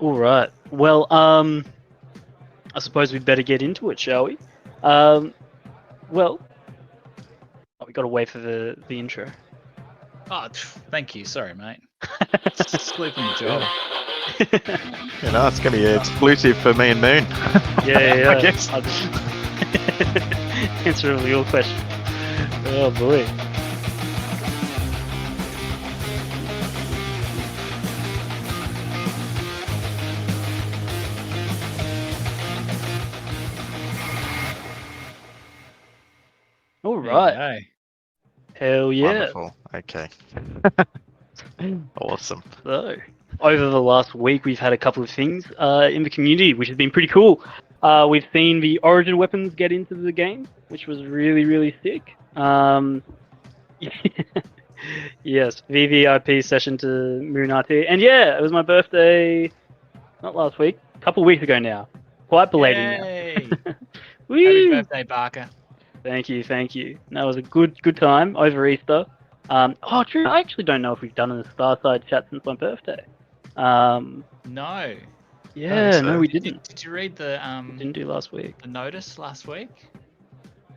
All right. Well, I suppose we'd better get into it, shall we? Well, we got to wait for the intro. Oh, thank you. Sorry, mate. Sleeping the job. You know, it's going to be exclusive for me and Moon. Yeah. I guess. I'll just answer all your questions. Oh boy. All right. There you Hell yeah. Wonderful. Okay. Awesome. So, over the last week, we've had a couple of things in the community, which has been pretty cool. We've seen the Origin weapons get into the game, which was really, really sick. Yes, VVIP session to Moon RT. And yeah, it was my birthday, not last week, a couple of weeks ago now. Quite go. belated Yay! now. Happy Woo! birthday, Barker. Thank you. That was a good time over Easter. True. I actually don't know if we've done a Starside chat since my birthday. No. Yeah, so. no, we Did didn't. you read the Didn't do last week. the notice last week?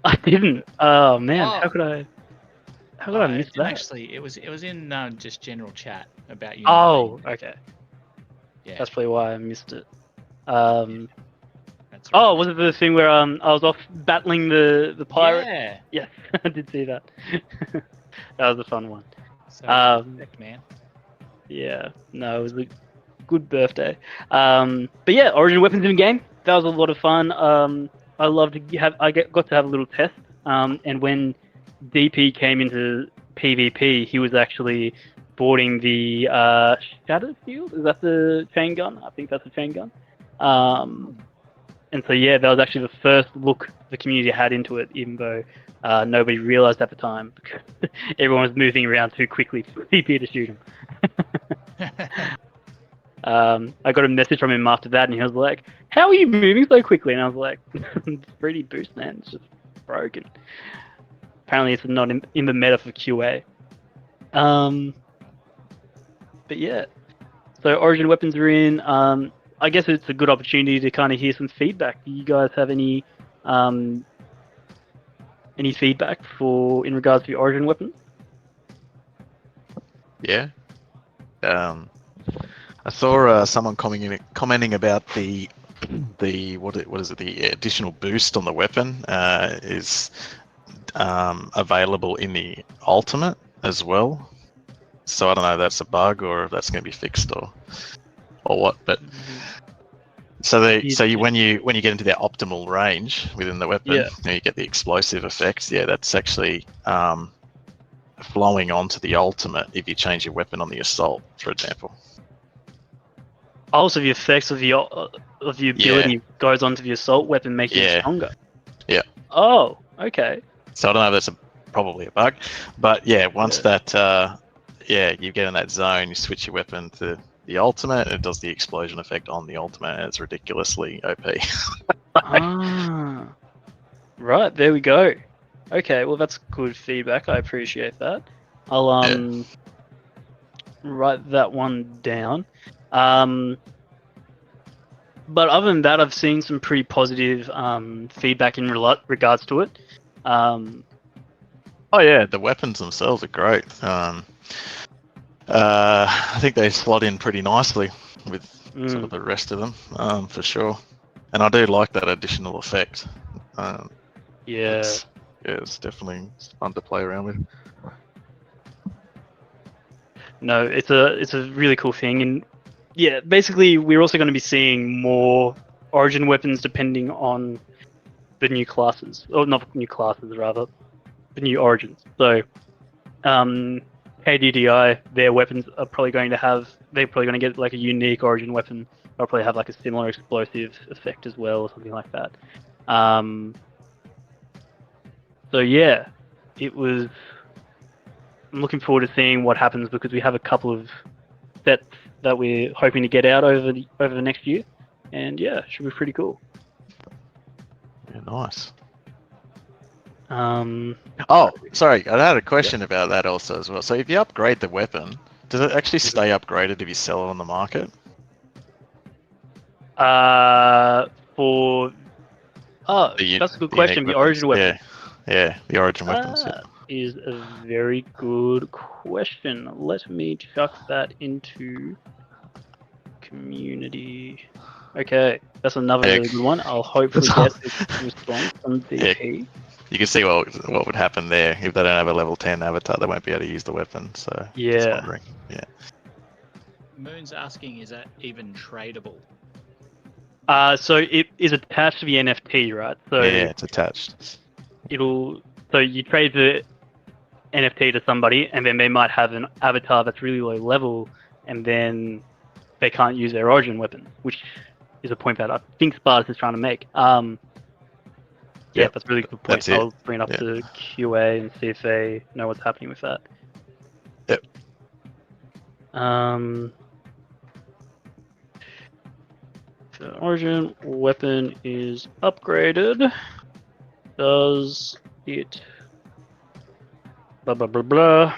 I didn't. Oh man, Oh. how could I miss didn't that? Actually, it was in just general chat about you. Oh, okay. Yeah. That's probably why I missed it. That's right. Oh, was it the thing where I was off battling the pirate? Yeah. Yes, I did see that. That was a fun one. So, respect, man. Yeah, no, it was a good birthday. But yeah, Origin weapons in game. That was a lot of fun. I loved to got to have a little test. And when DP came into PvP, he was actually boarding the Shadow Field. Is that the chain gun? I think that's the chain gun. And so yeah, that was actually the first look the community had into it, even though nobody realized at the time because everyone was moving around too quickly for DP to shoot him. I got a message from him after that, and he was like, "How are you moving so quickly?" And I was like, "It's 3D boost, man. It's just broken." Apparently, it's not in the meta for QA. But yeah, so Origin weapons are in. I guess it's a good opportunity to kind of hear some feedback. Do you guys have any feedback in regards to the Origin weapon? Yeah. I saw someone commenting about the what is it? The additional boost on the weapon is available in the ultimate as well. So I don't know if that's a bug or if that's going to be fixed or what. But when you get into their optimal range within the weapon, you get the explosive effects. Yeah, that's actually flowing onto the ultimate if you change your weapon on the assault, for example. Also, the effects of the ability goes onto the assault weapon, making it stronger. Yeah. Oh, okay. So I don't know if that's probably a bug, but yeah, once that you get in that zone, you switch your weapon to the ultimate, and it does the explosion effect on the ultimate, and it's ridiculously OP. Right, there we go. Okay, well that's good feedback. I appreciate that. I'll write that one down. But other than that, I've seen some pretty positive feedback in regards to it. Oh yeah, the weapons themselves are great. I think they slot in pretty nicely with sort of the rest of them, for sure. And I do like that additional effect. It's definitely fun to play around with. No, it's a really cool thing, and yeah, basically we're also going to be seeing more Origin weapons depending on the new classes, or not new classes, rather the new Origins. So, KDDI, their weapons are probably going to get like a unique Origin weapon. They'll probably have like a similar explosive effect as well, or something like that. So yeah, I'm looking forward to seeing what happens because we have a couple of sets that we're hoping to get out over the next year, and yeah, it should be pretty cool. Yeah, nice. Oh, sorry, I had a question about that also as well. So if you upgrade the weapon, does it actually stay upgraded if you sell it on the market? For that's a good question. The origin weapon. Yeah, the origin weapons. Yeah. Is a very good question. Let me chuck that into community. Okay, that's another really good one. I'll hopefully get a response from DP. You can see what would happen there if they don't have a level 10 avatar. They won't be able to use the weapon. So just wondering. Yeah. Moon's asking, is that even tradable? So it is attached to the NFT, right? So yeah, it's attached. So you trade the NFT to somebody, and then they might have an avatar that's really low level, and then they can't use their origin weapon, which is a point that I think Spartus is trying to make. Yeah, that's a really good point. I'll bring it up to QA and see if they know what's happening with that. Yep. The origin weapon is upgraded. Does it... blah blah blah blah.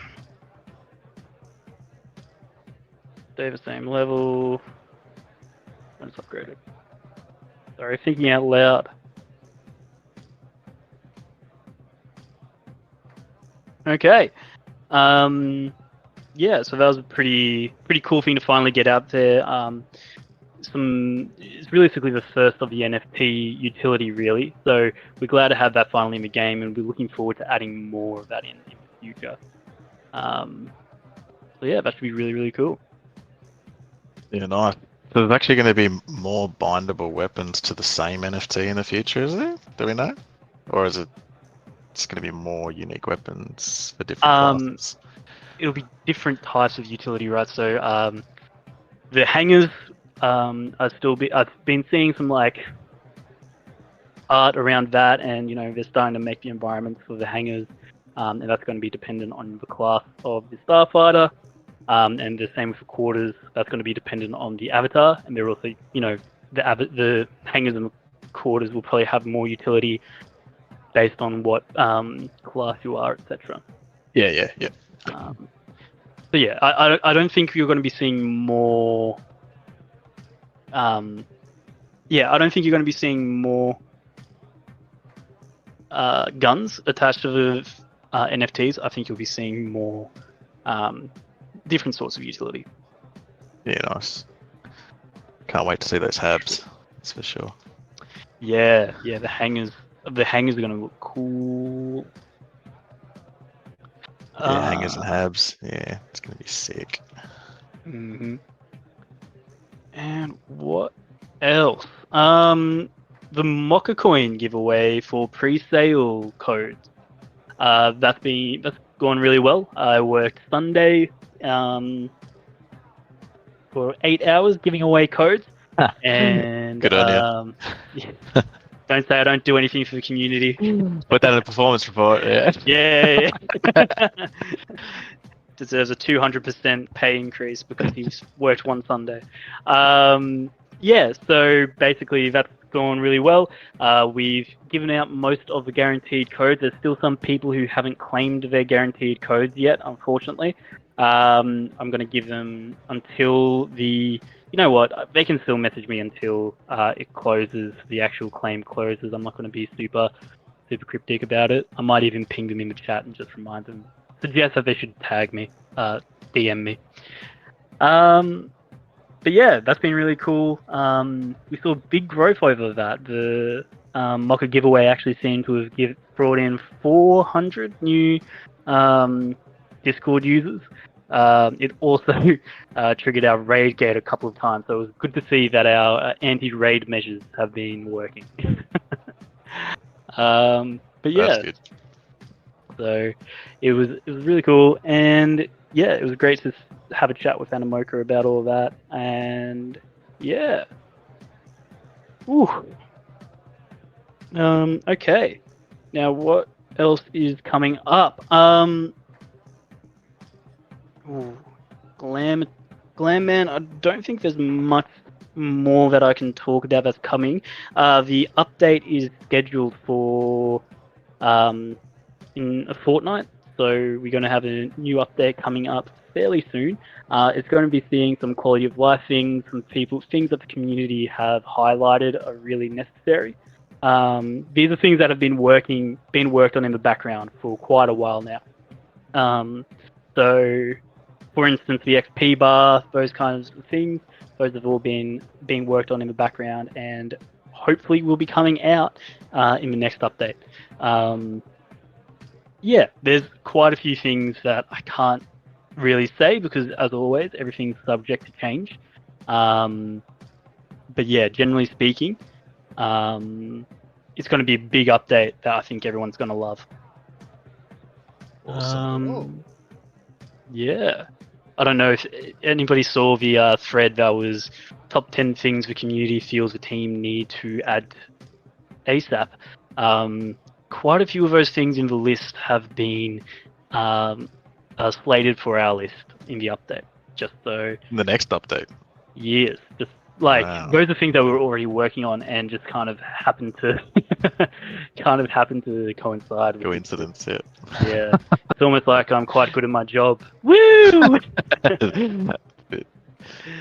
Stay the same level. When it's upgraded. Sorry, thinking out loud. Okay. Yeah, so that was a pretty cool thing to finally get out there. It's realistically the first of the NFT utility, really. So we're glad to have that finally in the game, and we're looking forward to adding more of that in the future. So yeah, that should be really cool. Yeah, nice. So there's actually going to be more bindable weapons to the same NFT in the future, is there? Do we know? Or is it's going to be more unique weapons for different classes? It'll be different types of utility, right? So the hangers I've been seeing some like art around that, and they're starting to make the environments for the hangers, and that's going to be dependent on the class of the starfighter. And the same with the quarters. That's going to be dependent on the avatar, and they're also, the hangers and the quarters will probably have more utility based on what class you are, etc. Yeah. So yeah, I don't think you're going to be seeing more. I don't think you're going to be seeing more guns attached to the NFTs. I think you'll be seeing more different sorts of utility. Yeah, nice. Can't wait to see those habs. That's for sure. Yeah, the hangers are going to look cool. Yeah, hangers and habs. Yeah, it's going to be sick. Mm-hmm. And what else? The Mocha Coin giveaway for pre-sale codes. That's gone really well. I worked Sunday for 8 hours giving away codes, and good on you. Don't say I don't do anything for the community. Put that in the performance report. Yeah. Yeah. Deserves a 200% pay increase because he's worked one Sunday. Yeah, so basically that's gone really well. We've given out most of the guaranteed codes. There's still some people who haven't claimed their guaranteed codes yet, unfortunately. I'm going to give them until the... You know what? They can still message me until it closes, the actual claim closes. I'm not going to be super cryptic about it. I might even ping them in the chat and just remind them. Suggest that they should tag me, DM me. But yeah, that's been really cool. We saw big growth over that. The Mocha giveaway actually seemed to have brought in 400 new Discord users. It also triggered our raid gate a couple of times, so it was good to see that our anti-raid measures have been working. But yeah, that's good. So it was really cool, and yeah, it was great to have a chat with Animoka about all of that, and yeah. Ooh. Okay. Now what else is coming up? Glam Man, I don't think there's much more that I can talk about that's coming. The update is scheduled for in a fortnight, so we're going to have a new update coming up fairly soon. It's going to be seeing some quality of life things, things that the community have highlighted are really necessary. These are things that have been worked on in the background for quite a while now. So, for instance, the XP bar, those kinds of things, those have all been being worked on in the background, and hopefully will be coming out in the next update. Yeah, there's quite a few things that I can't really say because, as always, everything's subject to change. But yeah, generally speaking, it's going to be a big update that I think everyone's going to love. Awesome. Yeah. I don't know if anybody saw the thread that was top 10 things the community feels the team need to add ASAP. Quite a few of those things in the list have been slated for our list in the update. Just so The next update. Yes, just like Wow. those are things that we're already working on and just kind of happen to coincide with Coincidence, yeah. Yeah, it's almost like I'm quite good at my job. Woo!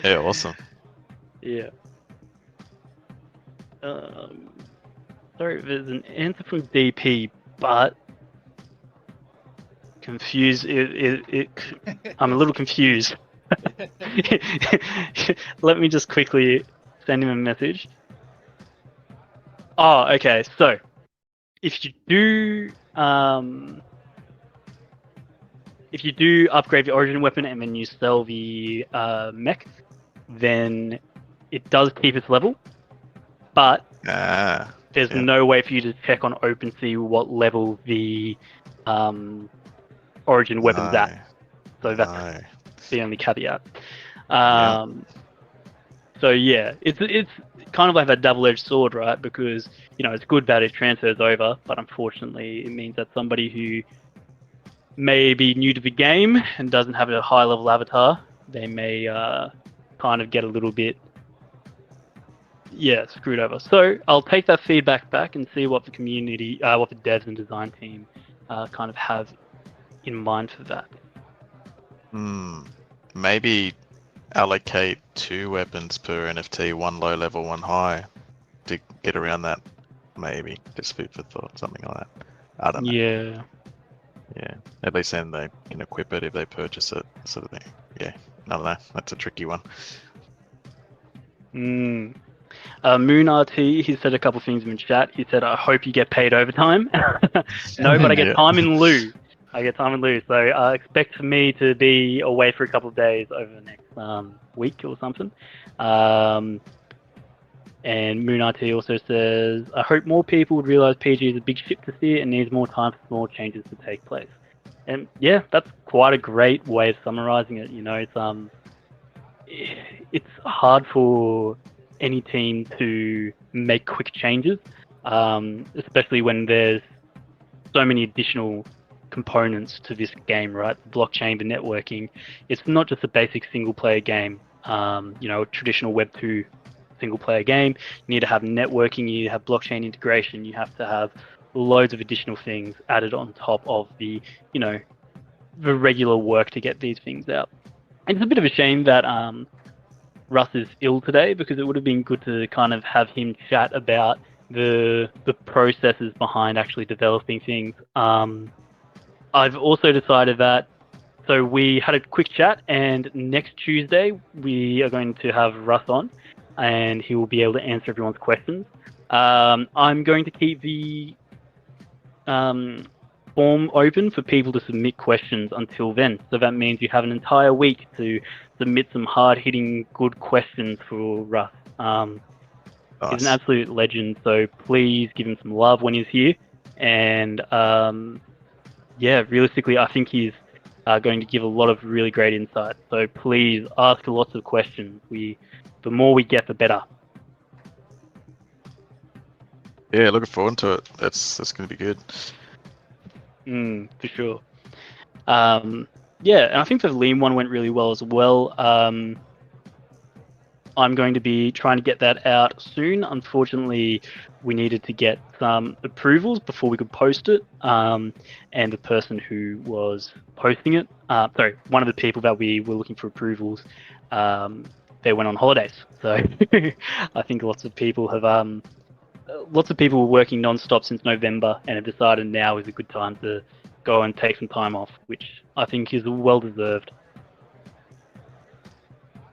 Yeah, awesome. Yeah. Sorry, there's an answer from DP, but confused. I'm a little confused. Let me just quickly send him a message. Oh, okay. So, if you do upgrade the origin weapon and then you sell the mech, then it does keep its level, but there's no way for you to check on OpenSea what level the origin weapon's at. So that's the only caveat. So yeah, it's kind of like a double-edged sword, right? Because it's good that it transfers over, but unfortunately, it means that somebody who may be new to the game and doesn't have a high-level avatar, they may kind of get a little bit screwed over. So I'll take that feedback back and see what the community, what the devs and design team kind of have in mind for that. Maybe allocate 2 weapons per NFT, 1 low level, 1 high, to get around that. Maybe just food for thought, something like that. I don't know. Yeah. Yeah. At least then they can equip it if they purchase it, sort of thing. Yeah. I don't know. That's a tricky one. Moon RT, he said a couple things in the chat. He said, "I hope you get paid overtime." No, but I get time in lieu. So expect me to be away for a couple of days over the next week or something. And Moon RT also says, "I hope more people would realize PG is a big ship to steer and needs more time for small changes to take place." And yeah, that's quite a great way of summarizing it. It's hard for any team to make quick changes, especially when there's so many additional components to this game, right? The blockchain, the networking. It's not just a basic single-player game. A traditional Web 2 single-player game. You need to have networking. You need to have blockchain integration. You have to have loads of additional things added on top of the regular work to get these things out. It's a bit of a shame that Russ is ill today, because it would have been good to kind of have him chat about the processes behind actually developing things. I've also decided that, so we had a quick chat, and next Tuesday we are going to have Russ on, and he will be able to answer everyone's questions. I'm going to keep the form open for people to submit questions until then. So that means you have an entire week to submit some hard-hitting, good questions for Russ. Nice. He's an absolute legend, so please give him some love when he's here. And realistically, I think he's going to give a lot of really great insight. So please ask lots of questions. The more we get, the better. Yeah, looking forward to it. That's going to be good. For sure. And I think the Liam one went really well as well. I'm going to be trying to get that out soon. Unfortunately, we needed to get some approvals before we could post it. And the person who was posting it, one of the people that we were looking for approvals, they went on holidays. So I think lots of people were working non-stop since November and have decided now is a good time to go and take some time off, which I think is well deserved.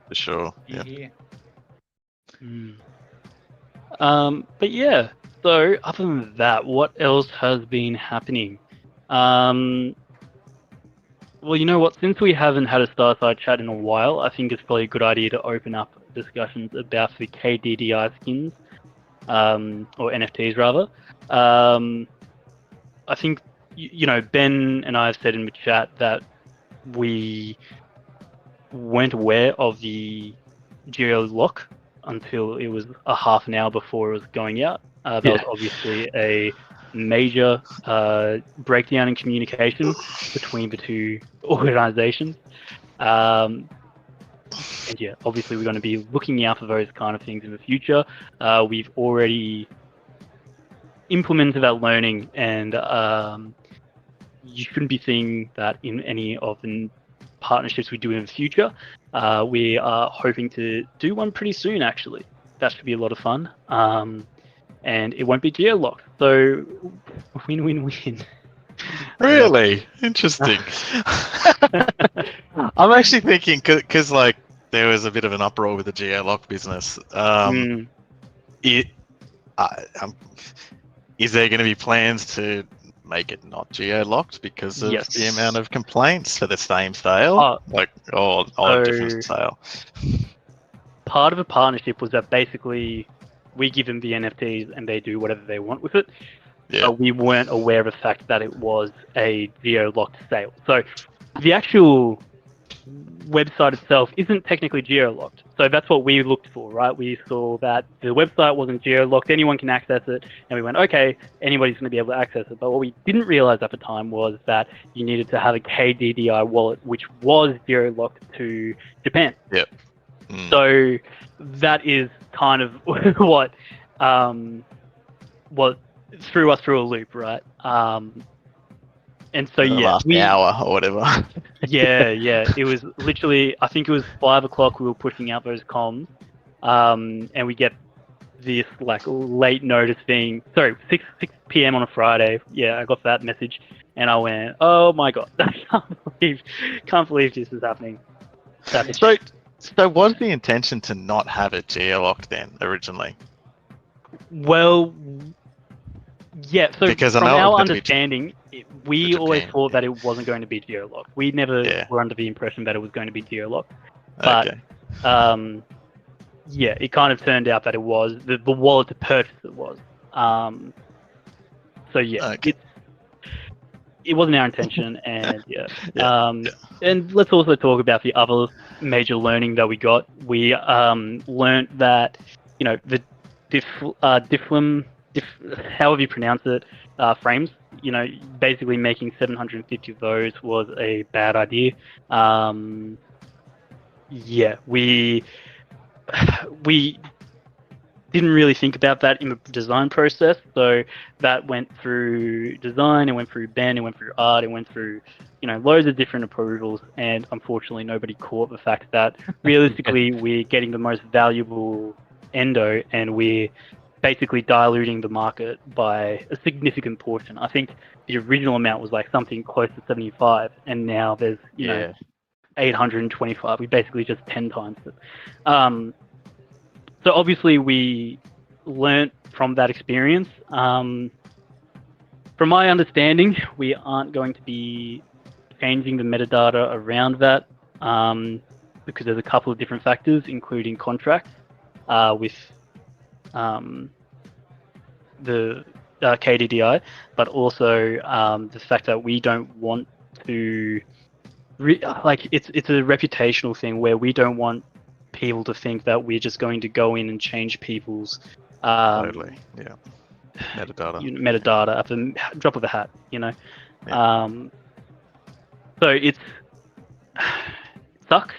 For sure. Yeah. But yeah, so other than that, what else has been happening? Well, you know what? Since we haven't had a Starside chat in a while, I think it's probably a good idea to open up discussions about the KDDI skins, or NFTs rather. I think, Ben and I have said in the chat that we weren't aware of the geo lock until it was a half an hour before it was going out. That was obviously a major breakdown in communication between the two organizations. And yeah, obviously we're going to be looking out for those kind of things in the future. We've already implemented that learning, and you shouldn't be seeing that in any of the partnerships we do in the future. We are hoping to do one pretty soon, actually. That should be a lot of fun. And it won't be geo-locked, so win-win-win. Really interesting. I'm actually thinking because like there was a bit of an uproar with the geolock business. Is there going to be plans to make it not geo-locked because of the amount of complaints for the same sale, different sale? Part of a partnership was that basically we give them the NFTs and they do whatever they want with it. Yeah. But we weren't aware of the fact that it was a geo-locked sale. So the actual website itself isn't technically geo-locked. So that's what we looked for, right? We saw that the website wasn't geo-locked, anyone can access it, and we went, okay, anybody's going to be able to access it. But what we didn't realize at the time was that you needed to have a KDDI wallet, which was geo-locked to Japan. Yep. So that is kind of what threw us through a loop, right? And so last hour or whatever. yeah, it was literally, I think it was 5 o'clock we were pushing out those comms, and we get this like late notice thing. Sorry, 6 p.m. on a Friday. Yeah, I got that message, and I went, oh my god, I can't believe this is happening. So was the intention to not have it geo-locked then originally? Well, yeah. So because from our understanding, we always thought that it wasn't going to be geo-locked. We never were under the impression that it was going to be geo-locked. But yeah, it kind of turned out that it was. The wallet to purchase it was. So yeah, it wasn't our intention, and and let's also talk about the other major learning that we got. We learned that, the however you pronounce it, frames, basically making 750 of those was a bad idea. We didn't really think about that in the design process, so that went through design, it went through Ben, it went through art, it went through loads of different approvals, and unfortunately nobody caught the fact that realistically we're getting the most valuable endo and we're basically diluting the market by a significant portion. I think the original amount was like something close to 75, and now there's 825. We basically just 10 times it. So obviously we learnt from that experience. From my understanding, we aren't going to be changing the metadata around that because there's a couple of different factors, including contracts with the KDDI, but also the fact that we don't want to it's a reputational thing where we don't want people to think that we're just going to go in and change people's metadata at the drop of a hat, So it sucks,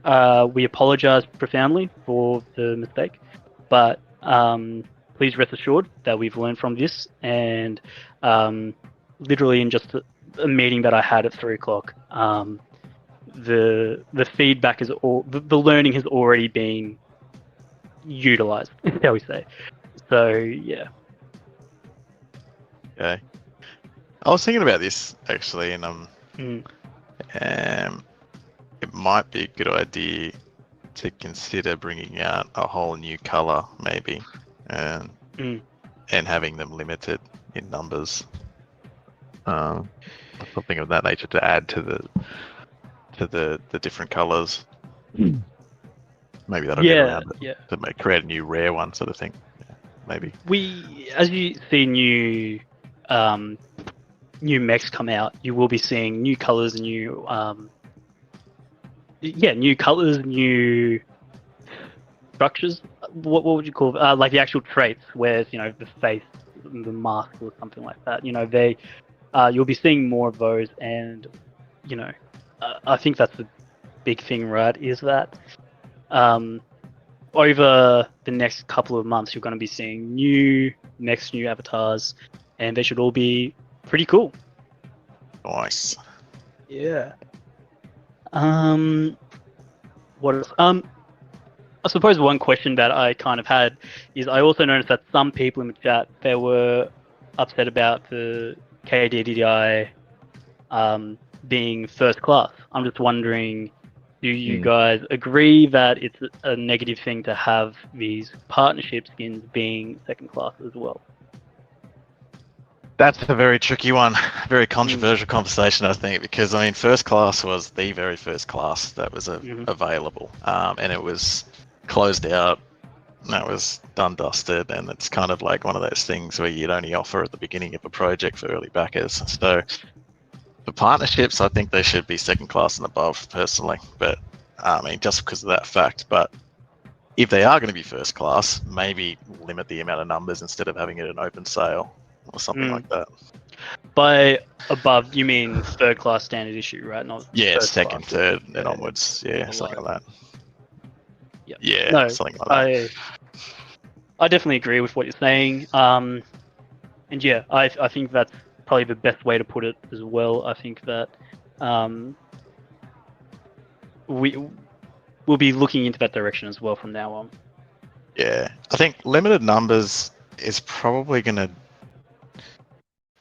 We apologize profoundly for the mistake, but please rest assured that we've learned from this. And literally, in just a meeting that I had at 3 o'clock, the feedback is all the learning has already been utilized, shall we say? So yeah. Okay. I was thinking about this actually, and Mm. it might be a good idea to consider bringing out a whole new color, maybe, and having them limited in numbers, something of that nature to add to the different colors. Maybe that'll get around it to create a new rare one, sort of thing. Yeah, maybe. As you see new mechs come out, you will be seeing new colors, new colors, new structures. What would you call like the actual traits? Where's the face, the mask, or something like that. You'll be seeing more of those, and I think that's the big thing, right? Is that over the next couple of months, you're going to be seeing new avatars, and they should all be pretty cool. Nice. Yeah. What else? I suppose one question that I kind of had is I also noticed that some people in the chat, they were upset about the KDDI being first class. I'm just wondering, do you guys agree that it's a negative thing to have these partnership skins being second class as well? That's a very tricky one, very controversial conversation, I think, because I mean, first class was the very first class that was available, and it was closed out. That was done, dusted, and it's kind of like one of those things where you'd only offer at the beginning of a project for early backers. So for partnerships, I think they should be second class and above, personally. But I mean, just because of that fact. But if they are going to be first class, maybe limit the amount of numbers instead of having it an open sale or something like that. By above, you mean third class standard issue, right? Not second, third, and onwards. Yeah, something like that. No, something like that. I definitely agree with what you're saying. And yeah, I think that's probably the best way to put it as well. I think that we'll be looking into that direction as well from now on. Yeah, I think limited numbers is probably going to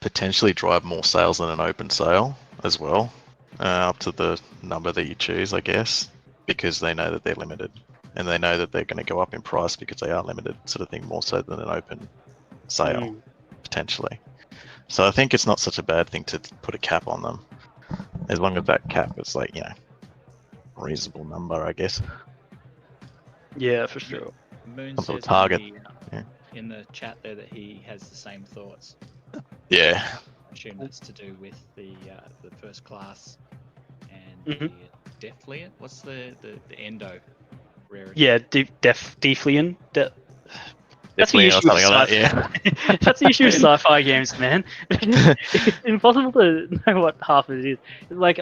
potentially drive more sales than an open sale as well, up to the number that you choose, I guess, because they know that they're limited and they know that they're going to go up in price because they are limited, sort of thing, more so than an open sale, potentially. So I think it's not such a bad thing to put a cap on them, as long as that cap is like, reasonable number, I guess. Yeah, for sure. Moon some sort says of target. In the chat there that he has the same thoughts. Yeah. I assume that's to do with the first class and the Defliant. What's the endo rarity? Yeah, Defliant. That's the Defliant issue or with something like sci-fi. that, yeah. That's the issue with sci-fi games, man. It's impossible to know what half of it is. It's like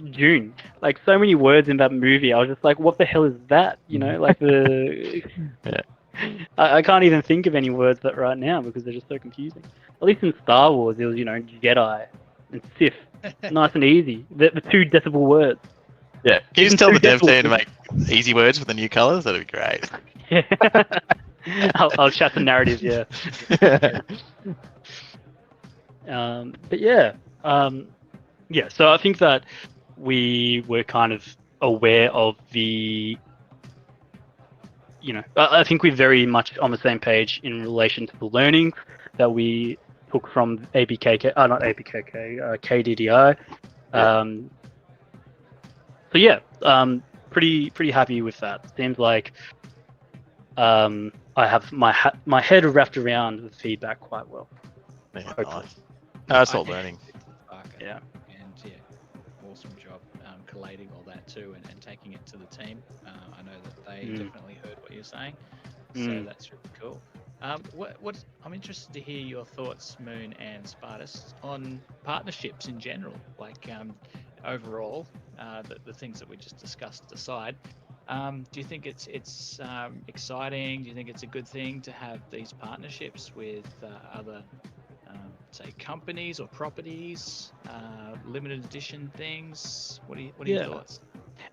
June. Like so many words in that movie. I was just like, what the hell is that? Like the. Yeah. I can't even think of any words that right now because they're just so confusing. At least in Star Wars, it was Jedi and Sith, nice and easy. The 2 decibel words. Yeah. Can you just tell the dev team to make easy words for the new colors? That'd be great. Yeah. I'll chat the narrative. Yeah. But yeah. Yeah. So I think that we were kind of aware of the. I think we're very much on the same page in relation to the learnings that we took from KDDI. So yeah, pretty happy with that. Seems like I have my head wrapped around the feedback quite well. Yeah, nice. That's all learning. Yeah. And yeah, awesome job collating all that too and taking it to the team. I know that they definitely heard what you're saying, so that's really cool. What I'm interested to hear your thoughts, Moon and Spartus, on partnerships in general. Like, overall, the things that we just discussed aside, do you think it's exciting? Do you think it's a good thing to have these partnerships with other, say, companies or properties, limited edition things? What are your thoughts?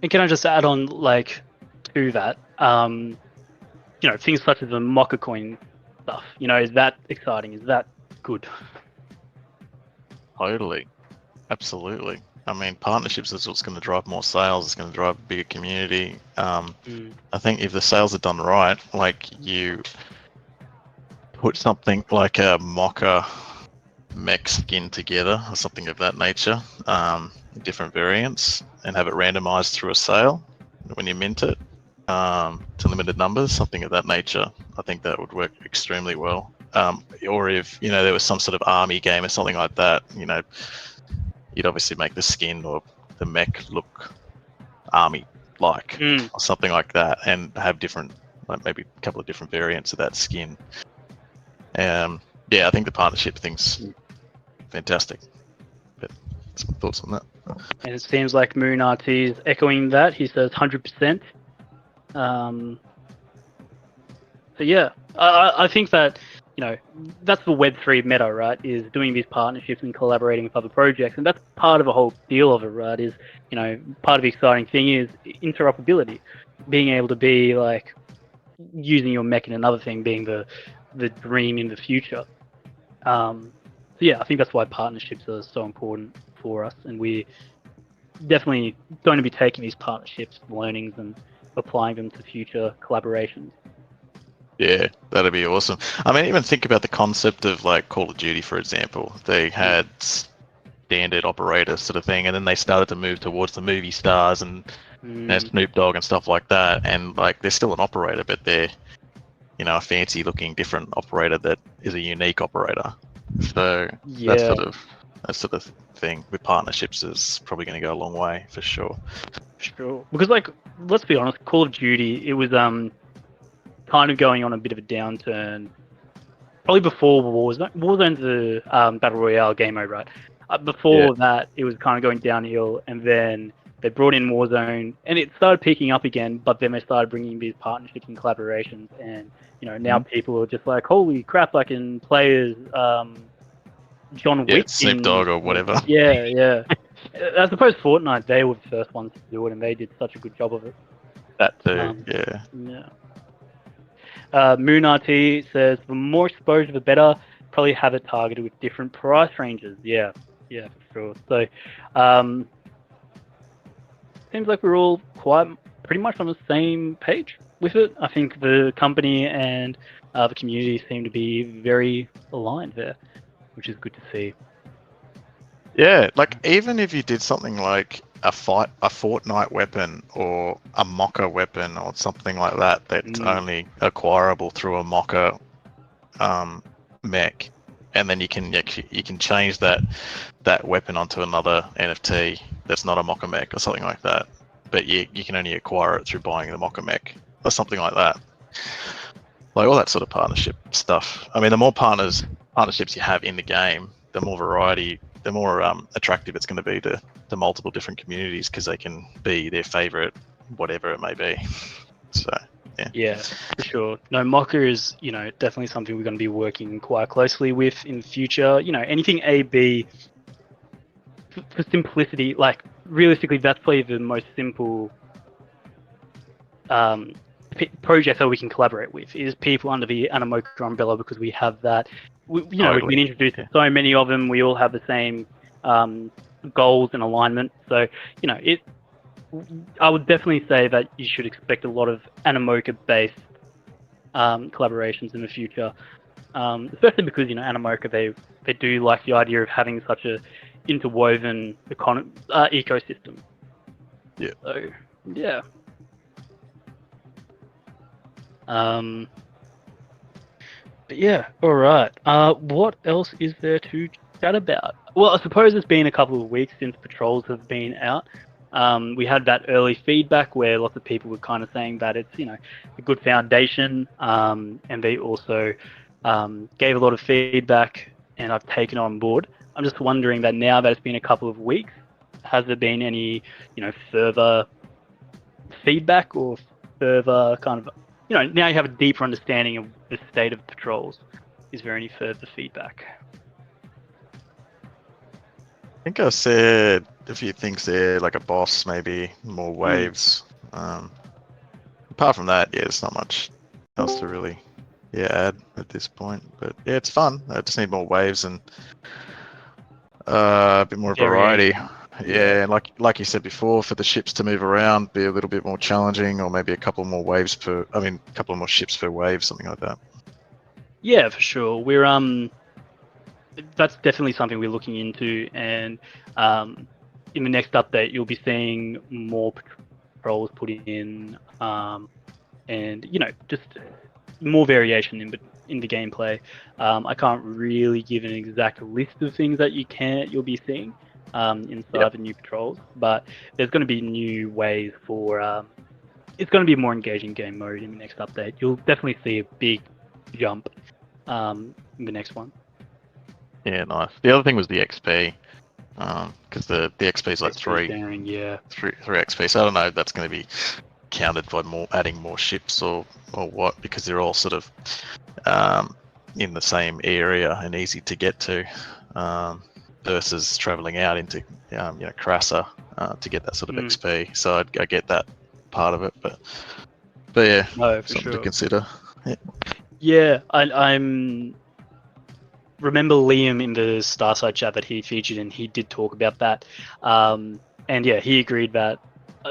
And can I just add on, like, to that, things such as the Mocha coin stuff, is that exciting? Is that good? Totally. Absolutely. I mean, partnerships is what's going to drive more sales. It's going to drive a bigger community. I think if the sales are done right, like you put something like a Mocha mech skin together or something of that nature, different variants, and have it randomized through a sale when you mint it to limited numbers, something of that nature. I think that would work extremely well. Or if there was some sort of army game or something like that, you'd obviously make the skin or the mech look army-like or something like that, and have different, like maybe a couple of different variants of that skin. I think the partnership thing's fantastic. But that's my thoughts on that. And it seems like Moon RT is echoing that. He says 100%. So yeah, I think that that's the Web3 meta, right? Is doing these partnerships and collaborating with other projects, and that's part of the whole deal of it, right? Is part of the exciting thing is interoperability, being able to be like using your mech in another thing being the dream in the future. So yeah, I think that's why partnerships are so important for us, and we're definitely going to be taking these partnerships, learnings, and applying them to future collaborations. Yeah, that'd be awesome. I mean, even think about the concept of like Call of Duty, for example. They had standard operator sort of thing, and then they started to move towards the movie stars and Snoop Dogg and stuff like that. And like, they're still an operator, but they're a fancy looking different operator that is a unique operator. So that sort of thing with partnerships is probably going to go a long way for sure. Sure, because like, let's be honest, Call of Duty, it was kind of going on a bit of a downturn. Probably before Warzone. Warzone's the battle royale game mode, right? Before that, it was kind of going downhill, and then they brought in Warzone, and it started picking up again. But then they started bringing these partnerships and collaborations, and now people are just like, "Holy crap! I can play as John Wick, Snoop Dogg or whatever." Yeah. I suppose Fortnite, they were the first ones to do it, and they did such a good job of it. That too, yeah. Moon RT says, the more exposure, the better. Probably have it targeted with different price ranges. Yeah, for sure. So, seems like we're all pretty much on the same page with it. I think the company and the community seem to be very aligned there, which is good to see. Yeah, like even if you did something like a Fortnite weapon or a Mocha weapon or something like that that's only acquirable through a Mocha mech, and then you can change that weapon onto another NFT that's not a Mocha mech or something like that, but you can only acquire it through buying the Mocha mech or something like that. Like all that sort of partnership stuff. I mean, the more partnerships you have in the game, the more variety, the more attractive it's going to be to multiple different communities, because they can be their favorite, whatever it may be. So, yeah, for sure. No, Mocha is, definitely something we're going to be working quite closely with in the future. Anything AB, for simplicity, like realistically, that's probably the most simple project that we can collaborate with, is people under the Animoca umbrella, because we have that. We've been introduced to so many of them. We all have the same goals and alignment. So, I would definitely say that you should expect a lot of Animoca-based collaborations in the future, especially because Animoca, they do like the idea of having such a interwoven ecosystem. Yeah. So yeah. But yeah, all right. What else is there to chat about? Well, I suppose it's been a couple of weeks since patrols have been out. We had that early feedback where lots of people were kind of saying that it's a good foundation, and they also gave a lot of feedback, and I've taken it on board. I'm just wondering that now that it's been a couple of weeks, has there been any, further feedback or further kind of, now you have a deeper understanding of the state of patrols. Is there any further feedback? I think I said a few things there, like a boss, maybe more waves. Apart from that, yeah, there's not much else to really add at this point. But yeah, it's fun. I just need more waves and a bit more variety. Yeah, and like you said before, for the ships to move around, be a little bit more challenging, or maybe a couple more waves a couple more ships per wave, something like that. Yeah, for sure. We're that's definitely something we're looking into, and in the next update, you'll be seeing more patrols put in, and just more variation in the gameplay. I can't really give an exact list of things that you'll be seeing inside the new patrols, but there's going to be new ways for. It's going to be a more engaging game mode in the next update. You'll definitely see a big jump in the next one. Yeah, nice. The other thing was the XP, because the XP is like three XP. So I don't know if that's going to be counted by adding more ships or what, because they're all sort of in the same area and easy to get to, versus traveling out into Crasser to get that sort of XP. So I get that part of it, but yeah, something to consider. Yeah, I'm remember Liam in the Starside chat that he featured in. He did talk about that, and yeah, he agreed that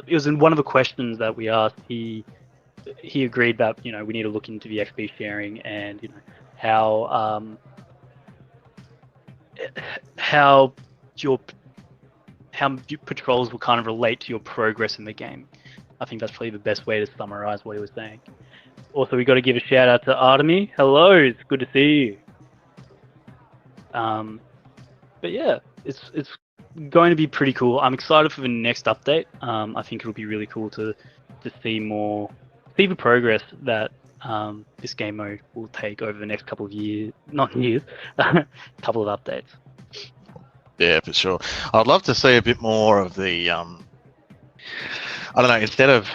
it was in one of the questions that we asked. He agreed that we need to look into the XP sharing and how your patrols will kind of relate to your progress in the game. I think that's probably the best way to summarize what he was saying. Also, we got to give a shout out to Artemy. Hello, it's good to see you. But yeah, it's going to be pretty cool. I'm excited for the next update. I think it'll be really cool to see the progress that this game mode will take over the next couple of years, couple of updates. Yeah, for sure. I'd love to see a bit more of the I don't know, instead of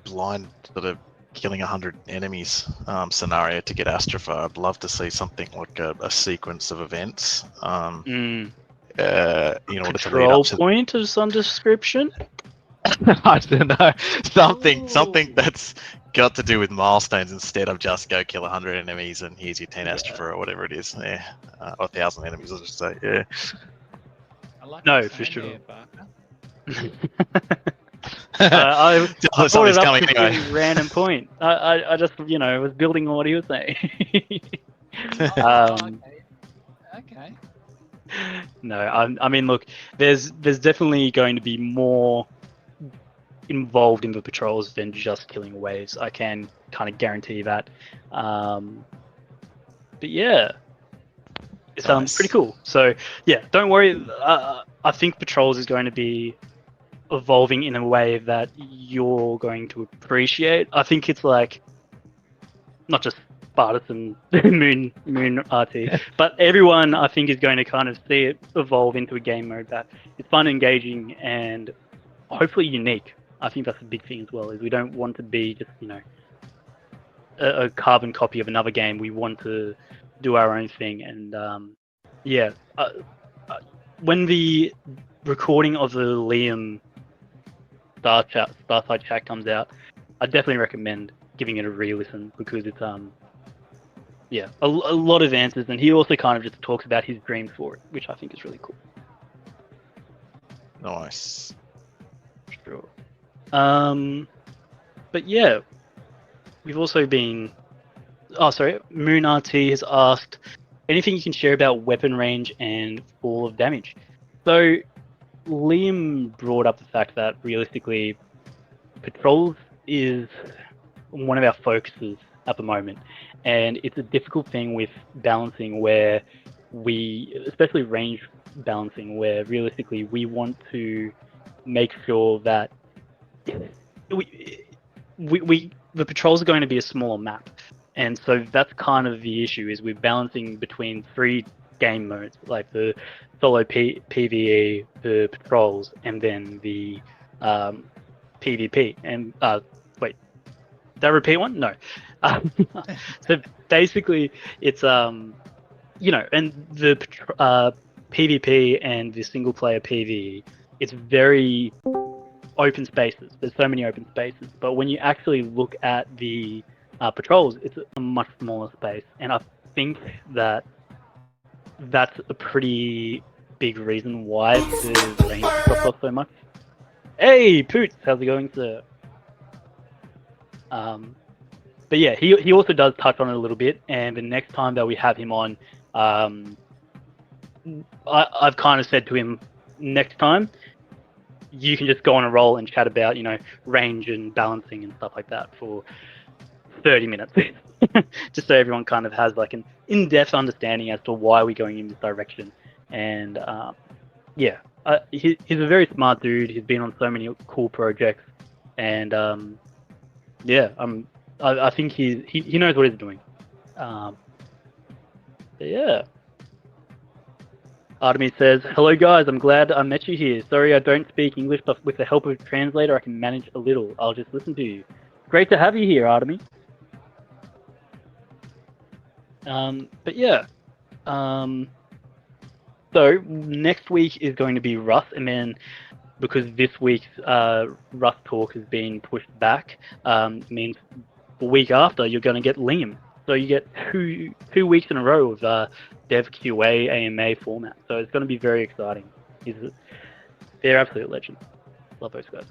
blind sort of killing 100 enemies scenario to get Astropha, I'd love to see something like a sequence of events in order to lead up to point of some description. I don't know, something that's got to do with milestones instead of just go kill 100 enemies and here's your 10 Astropha or whatever it is. Yeah, or 1,000 enemies, I'll just say. Yeah. I like for sure. There, I brought it up to anyway. a random point. I just was building on what he was saying. Okay. No, I mean, look, there's definitely going to be more involved in the patrols than just killing waves. I can kind of guarantee that. But yeah, it sounds pretty cool. So yeah, don't worry. I think patrols is going to be evolving in a way that you're going to appreciate. I think it's like not just Spartus and Moon RT, but everyone I think is going to kind of see it evolve into a game mode that is fun, engaging, and hopefully unique. I think that's a big thing as well. Is we don't want to be just a carbon copy of another game. We want to do our own thing, and when the recording of the Liam Starside chat comes out, I definitely recommend giving it a re-listen because it's a lot of answers, and he also kind of just talks about his dreams for it, which I think is really cool. Nice. Sure. But yeah, we've also been. Oh, sorry. Moon RT has asked anything you can share about weapon range and fall of damage. So Liam brought up the fact that realistically, patrols is one of our focuses at the moment, and it's a difficult thing with balancing where especially range balancing, where realistically we want to make sure that the patrols are going to be a smaller map, and so that's kind of the issue. Is we're balancing between 3 game modes, like the solo PvE, the patrols, and then the PvP. And wait, did I repeat one? No. So basically, it's and the PvP and the single player PvE, it's very open spaces. There's so many open spaces, but when you actually look at the patrols, it's a much smaller space, and I think that's a pretty big reason why the range dropped off so much. Hey, Poots, how's it going, sir? But yeah, he also does touch on it a little bit, and the next time that we have him on, I've kind of said to him, next time, you can just go on a roll and chat about, range and balancing and stuff like that for 30 minutes. Just so everyone kind of has like an in-depth understanding as to why we're going in this direction. And he's a very smart dude. He's been on so many cool projects, and I think he knows what he's doing. Yeah. Artemis says, "Hello guys, I'm glad I met you here. Sorry I don't speak English, but with the help of a translator I can manage a little. I'll just listen to you. Great to have you here, Artemis." But yeah. So next week is going to be Rust, and then because this week's Rust talk has been pushed back, means the week after you're going to get Liam. So you get two weeks in a row of Dev QA AMA format. So it's going to be very exciting. They're absolute legends. Love those guys.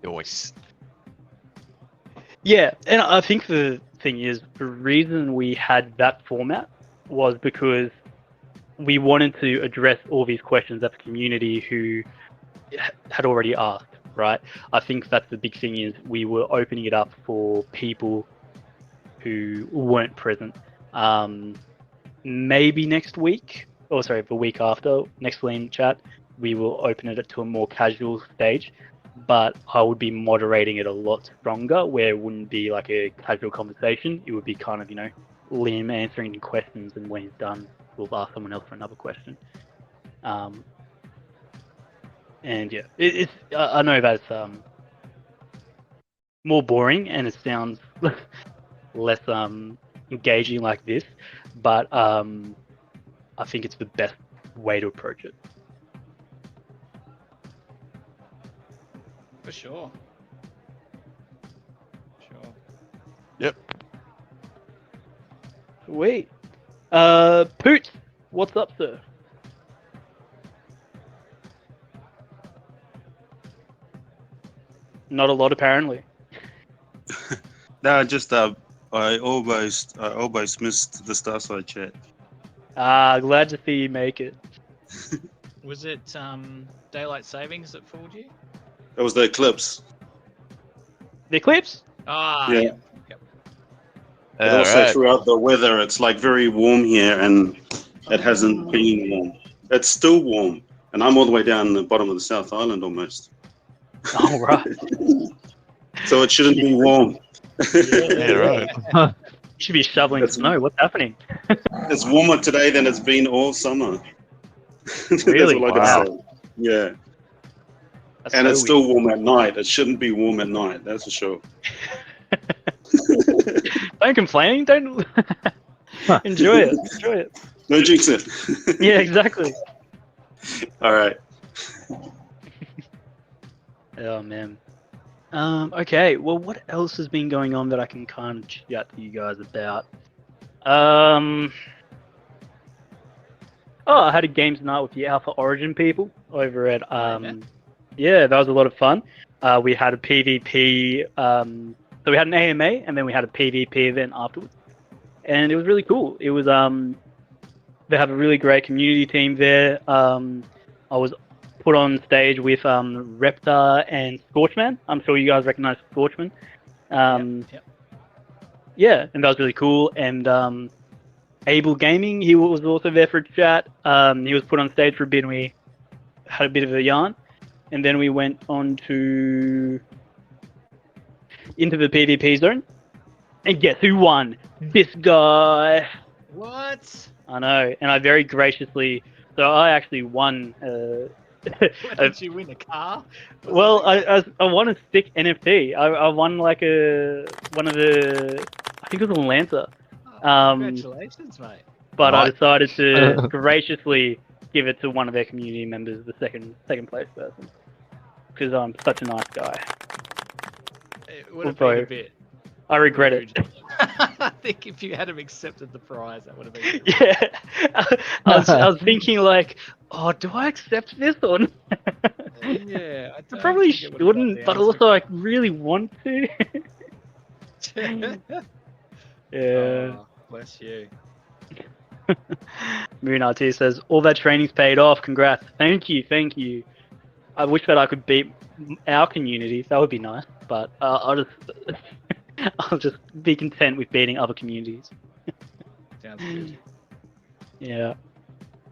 Nice. Yeah, and I think the thing is, the reason we had that format was because we wanted to address all these questions that the community who had already asked, right? I think that's the big thing, is we were opening it up for people who weren't present. Maybe next week, the week after, next Lean chat, we will open it to a more casual stage, but I would be moderating it a lot stronger, where it wouldn't be like a casual conversation. It would be kind of, Liam answering the questions, and when he's done, we'll ask someone else for another question. And yeah, it's I know that's more boring, and it sounds less engaging like this, but I think it's the best way to approach it. For sure. Sure. Yep. Sweet. Poots, what's up, sir? Not a lot, apparently. No, just I almost missed the Starside chat. Glad to see you make it. Was it daylight savings that fooled you? It was the eclipse. The eclipse? Ah, Yeah. Yep. But also throughout the weather, it's like very warm here, and it hasn't been warm. It's still warm, and I'm all the way down the bottom of the South Island almost. Oh, right. So it shouldn't be warm. Yeah, right. You should be shoveling snow. What's happening? It's warmer today than it's been all summer. Really? That's all I Wow. can say. Yeah. That's And so it's still warm at night. It shouldn't be warm at night, that's for sure. Don't complain. Don't enjoy it. Enjoy it. No jinx it. Yeah, exactly. All right. Oh man. Okay. Well, what else has been going on that I can kind of chat to you guys about? I had a games night with the Alpha Origin people over at yeah, that was a lot of fun. We had a PvP. So we had an AMA, and then we had a PvP event afterwards, and it was really cool. It was they have a really great community team there. I was put on stage with Reptar and Scorchman. I'm sure you guys recognize Scorchman. Yep. Yeah, and that was really cool. And Able Gaming, he was also there for a chat. He was put on stage for a bit, and we had a bit of a yarn. And then we went on into the PvP zone. And guess who won? This guy. What? I know, and I very graciously. So I actually won. What, did you win a car? Well, I won a stick NFT. I won like one of the. I think it was a Lancer. Oh, congratulations, mate. But I Right. decided to graciously give it to one of their community members, the second place person, because I'm such a nice guy. It would have been a bit. I regret rude. it. I think if you had accepted the prize, that would have been. Yeah, I was thinking like, oh, do I accept this or not? Yeah, I probably shouldn't, but also I really want to. Yeah. Oh, bless you. Moon RT says, all that training's paid off. Congrats. Thank you. I wish that I could beat our community. That would be nice, but I'll just be content with beating other communities. Sounds good. Yeah.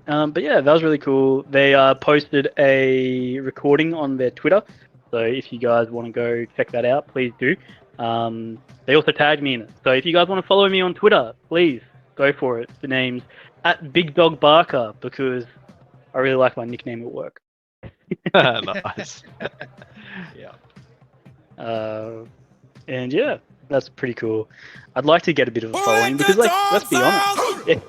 But yeah, that was really cool. They posted a recording on their Twitter, so if you guys want to go check that out, please do. They also tagged me in it, so if you guys want to follow me on Twitter, please go for it. The name's @BigDogBarker because I really like my nickname at work. Nice. Yeah. And yeah, that's pretty cool. I'd like to get a bit of a following because, like, let's be honest.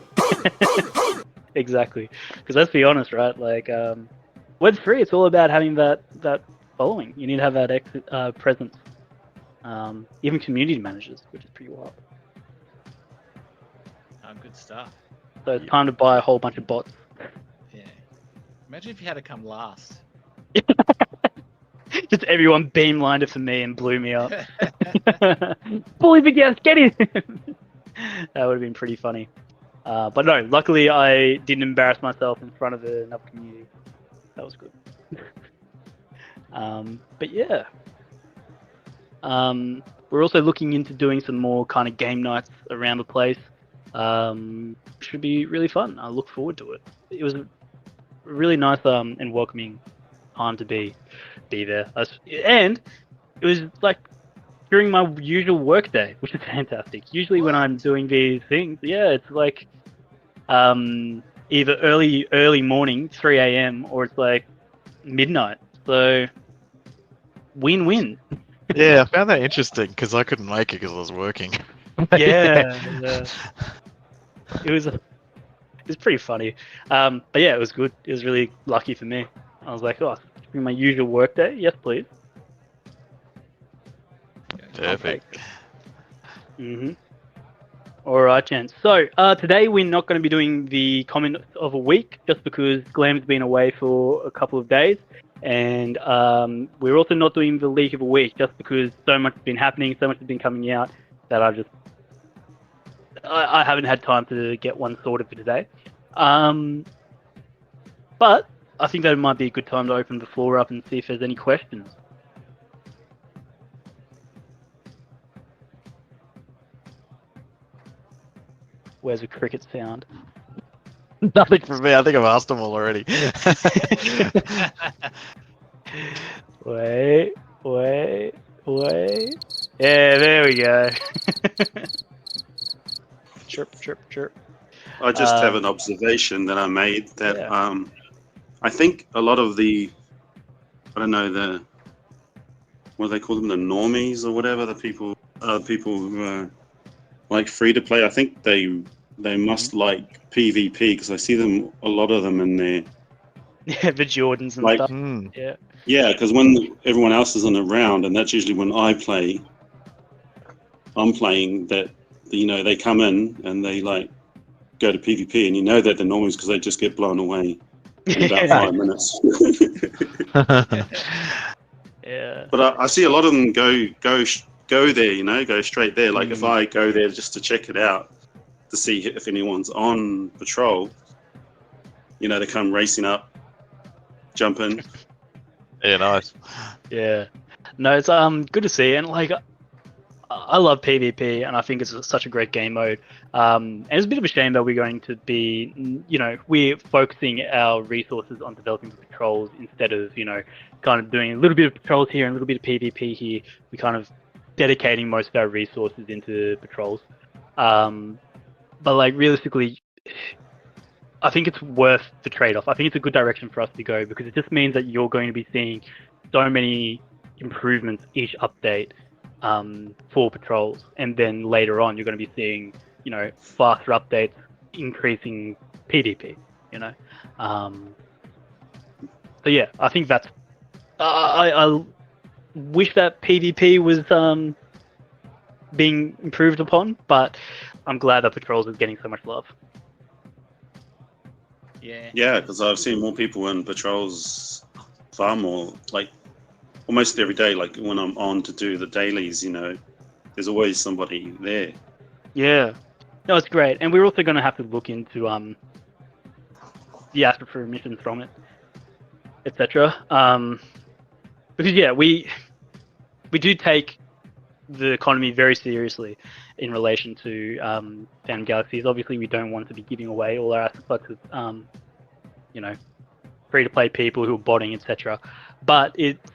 Exactly, because let's be honest, right? Like, Web3, it's all about having that following. You need to have that presence. Even community managers, which is pretty wild. Good stuff. So it's time to buy a whole bunch of bots. Yeah. Imagine if you had to come last. Just everyone beamlined it for me and blew me up. Fully big ass, get in! That would have been pretty funny. But no, luckily I didn't embarrass myself in front of another community. That was good. But yeah. We're also looking into doing some more kind of game nights around the place. Should be really fun. I look forward to it. It was a really nice and welcoming time to be there. And it was like during my usual work day, which is fantastic. Usually when I'm doing these things, yeah, it's like either early morning, 3 a.m., or it's like midnight. So win-win. Yeah, I found that interesting because I couldn't make it because I was working. Yeah. It was pretty funny. But yeah, it was good. It was really lucky for me. I was like, oh, during my usual work day, yes, please. Perfect. All right, gents. So today we're not going to be doing the comment of a week just because Glam's been away for a couple of days. And we're also not doing the leak of a week just because so much has been happening, so much has been coming out that I haven't had time to get one sorted for today. But I think that it might be a good time to open the floor up and see if there's any questions. Where's the cricket sound? Nothing from me. I think I've asked them all already. Wait. Yeah, there we go. Chirp. I just have an observation that I made that I think a lot of the, I don't know, what do they call them, the normies or whatever, the people who are like free to play. I think they must like PvP because I see them, a lot of them in there. Yeah, the Jordans and like, stuff. Yeah. Yeah, because when everyone else is on a round, and that's usually when I'm playing, that, you know, they come in and they like go to PvP, and you know that they're normies because they just get blown away in about 5 minutes. Yeah. But I see a lot of them go there, you know, go straight there. Like if I go there just to check it out, to see if anyone's on patrol, you know, they come racing up, jump in. Yeah, nice. Yeah. No, it's good to see, and like I love PvP, and I think it's such a great game mode. And it's a bit of a shame that we're going to be, you know, we're focusing our resources on developing the patrols instead of, you know, kind of doing a little bit of patrols here and a little bit of PvP here. We're kind of dedicating most of our resources into patrols. But like realistically, I think it's worth the trade-off. I think it's a good direction for us to go because it just means that you're going to be seeing so many improvements each update for patrols, and then later on you're going to be seeing, you know, faster updates, increasing PvP. You know, so yeah, I think that's. I wish that PvP was being improved upon, but I'm glad that patrols is getting so much love. Yeah, because I've seen more people in patrols, far more, like almost every day. Like when I'm on to do the dailies, you know, there's always somebody there. Yeah, no, it's great, and we're also going to have to look into the Astropher emissions from it, etc. Because yeah, we do take the economy very seriously in relation to Phantom Galaxies. Obviously, we don't want to be giving away all our assets to you know, free-to-play people who are botting, etc. But it's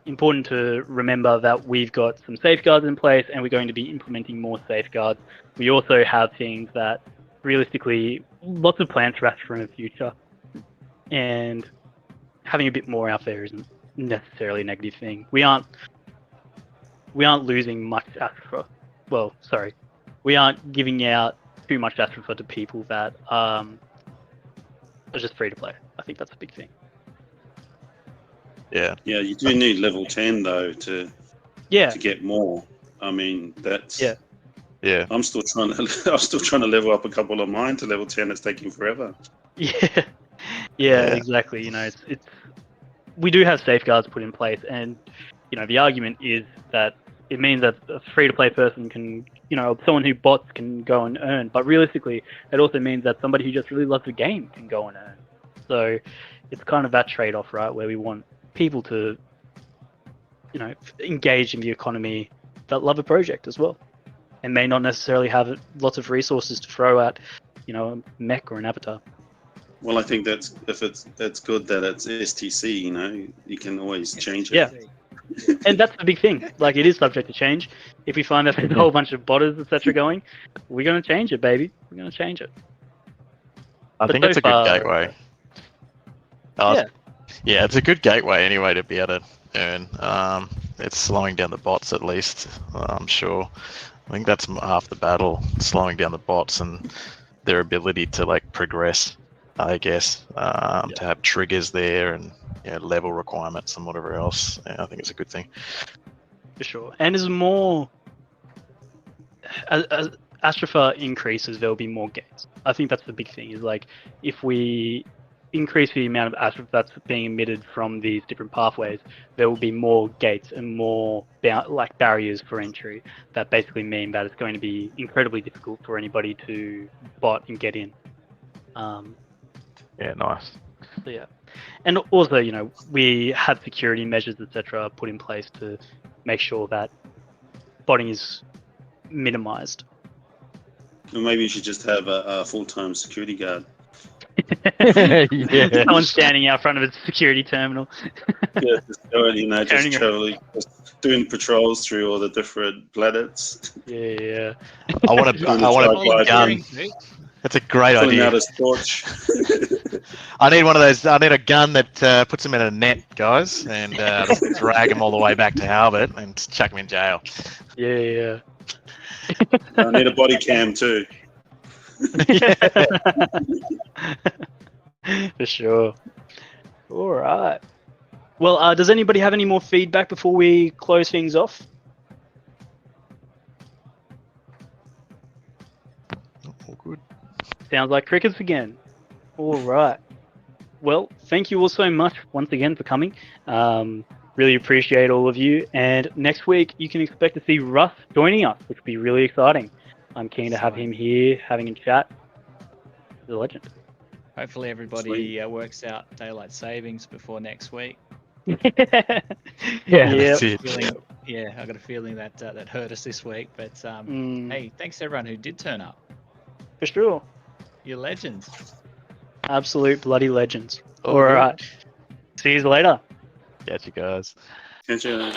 important to remember that we've got some safeguards in place, and we're going to be implementing more safeguards. We also have things that, realistically, lots of plans for Astropher in the future, and having a bit more out there isn't necessarily a negative thing. We aren't losing much Astropher. Well, sorry, we aren't giving out too much Astropher to people that are just free to play. I think that's a big thing. Yeah. Yeah, you do need level 10 though to get more. I mean, that's Yeah. I'm still trying to level up a couple of mine to level 10. It's taking forever. Yeah, exactly. You know, it's we do have safeguards put in place, and you know, the argument is that it means that a free-to-play person can, you know, someone who bots can go and earn, but realistically, it also means that somebody who just really loves the game can go and earn. So it's kind of that trade-off, right, where we want people to, you know, engage in the economy that love a project as well, and may not necessarily have lots of resources to throw at, you know, a mech or an avatar. Well, I think that's good that it's STC. You know, you can always change it. Yeah. And that's the big thing. Like, it is subject to change. If we find that there's a whole bunch of botters, etc., going, we're going to change it, baby. We're going to change it. I think it's a good gateway. Yeah, it's a good gateway anyway to be able to earn. It's slowing down the bots at least, I'm sure. I think that's half the battle, slowing down the bots and their ability to like progress, I guess, to have triggers there and level requirements and whatever else. Yeah, I think it's a good thing. For sure. And as more as Astropher increases, there'll be more gates. I think that's the big thing, is like, if we increase the amount of Astropher that's being emitted from these different pathways, there will be more gates and more barriers for entry that basically mean that it's going to be incredibly difficult for anybody to bot and get in. Yeah, nice. So yeah. And also, you know, we have security measures, etc., put in place to make sure that botting is minimized. Well, maybe you should just have a full-time security guard. Someone standing out front of a security terminal. Yeah, just going, you know, just traveling, just doing patrols through all the different planets. Yeah. I want a gun. That's a great idea. Out his torch. I need one of those. I need a gun that puts him in a net, guys, and drag him all the way back to Halbert and chuck him in jail. Yeah. I need a body cam too. For sure. All right. Well, does anybody have any more feedback before we close things off? All good. Sounds like crickets again. All right. Well, thank you all so much once again for coming. Really appreciate all of you. And next week, you can expect to see Russ joining us, which will be really exciting. I'm keen to have him here, having a chat. He's a legend. Hopefully everybody works out daylight savings before next week. That's it. I got a feeling that that hurt us this week. But hey, thanks to everyone who did turn up. For sure. You're legends. Absolute bloody legends. All right. See you later. Catch you guys. Catch you.